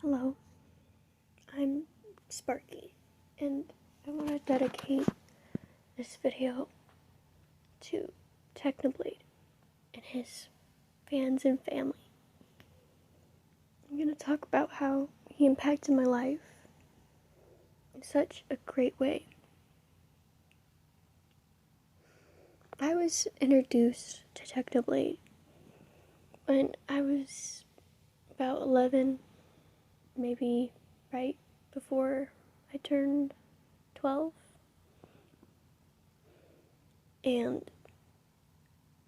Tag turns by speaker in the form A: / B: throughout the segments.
A: Hello, I'm Sparky, and I want to dedicate this video to Technoblade and his fans and family. I'm going to talk about how he impacted my life in such a great way. I was introduced to Technoblade when I was about 11, maybe right before I turned 12. And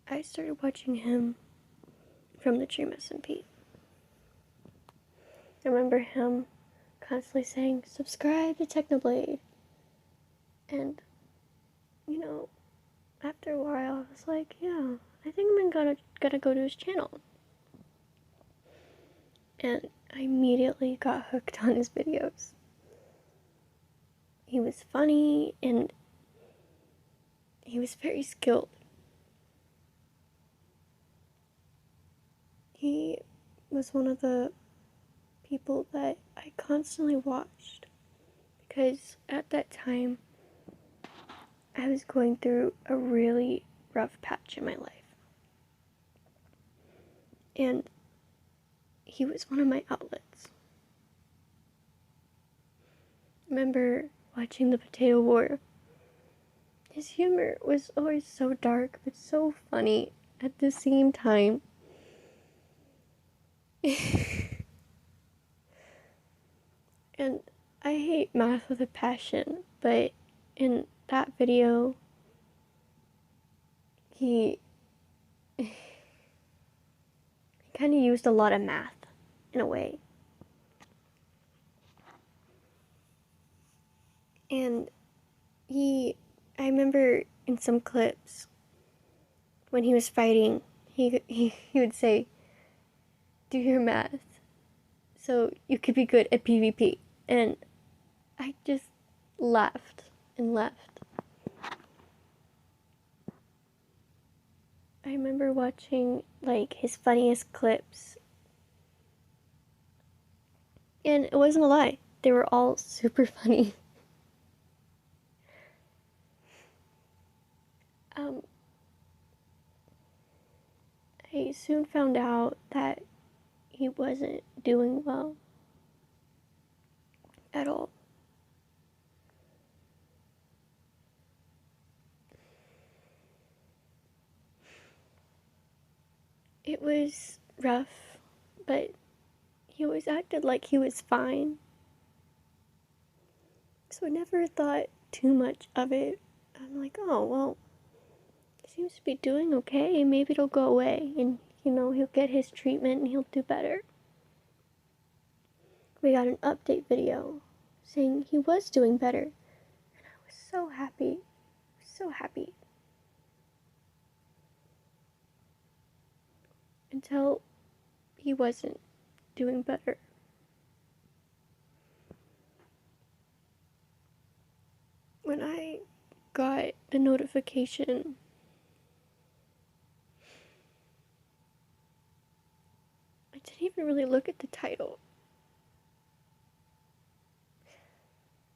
A: I started watching him from the Dream SMP. I remember him constantly saying, subscribe to Technoblade. And, after a while, I was like, yeah, I think I'm gonna go to his channel. And I immediately got hooked on his videos. He was funny, and he was very skilled. He was one of the people that I constantly watched, because at that time, I was going through a really rough patch in my life. And he was one of my outlets. I remember watching the Potato War. His humor was always so dark, but so funny at the same time. And I hate math with a passion, but in that video, he kind of used a lot of math in a way. And I remember in some clips when he was fighting, he would say, do your math so you could be good at PvP. And I just laughed and left. I remember watching his funniest clips, and it wasn't a lie, they were all super funny. I soon found out that he wasn't doing well at all. It was rough, but he always acted like he was fine. So I never thought too much of it. I'm like, oh, well, he seems to be doing okay. Maybe it'll go away and, he'll get his treatment and he'll do better. We got an update video saying he was doing better. And I was so happy. So happy. Until he wasn't doing better. When I got the notification, I didn't even really look at the title.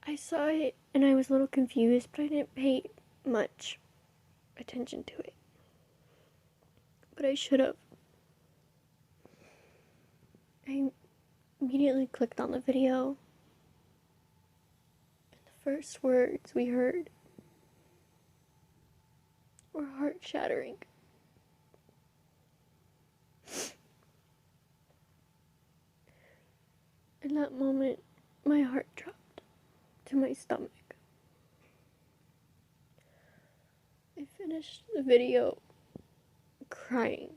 A: I saw it and I was a little confused, but I didn't pay much attention to it. But I should have. I immediately clicked on the video, and the first words we heard were heart-shattering. In that moment, my heart dropped to my stomach. I finished the video crying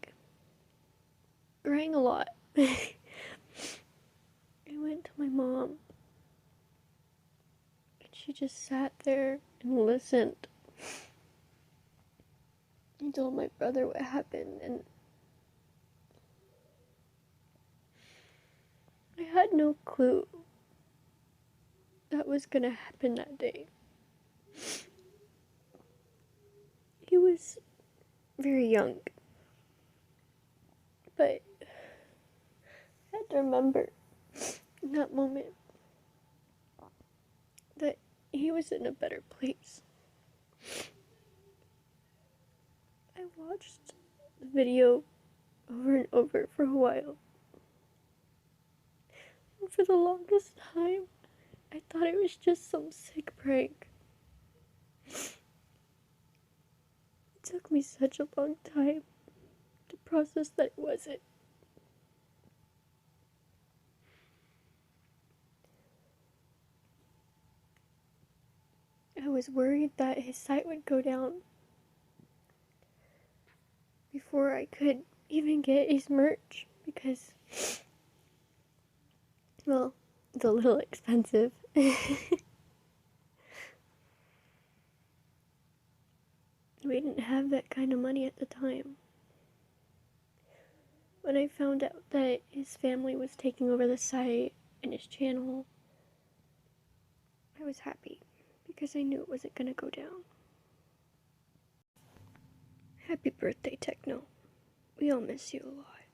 A: a lot. I went to my mom, and she just sat there and listened. I told my brother what happened, and I had no clue that was gonna happen that day. He was very young, but I had to remember in that moment that he was in a better place. I watched the video over and over for a while. And for the longest time, I thought it was just some sick prank. It took me such a long time to process that it wasn't. I was worried that his site would go down before I could even get his merch because, well, it's a little expensive. We didn't have that kind of money at the time. When I found out that his family was taking over the site and his channel, I was happy because I knew it wasn't gonna go down. Happy birthday, Techno. We all miss you a lot.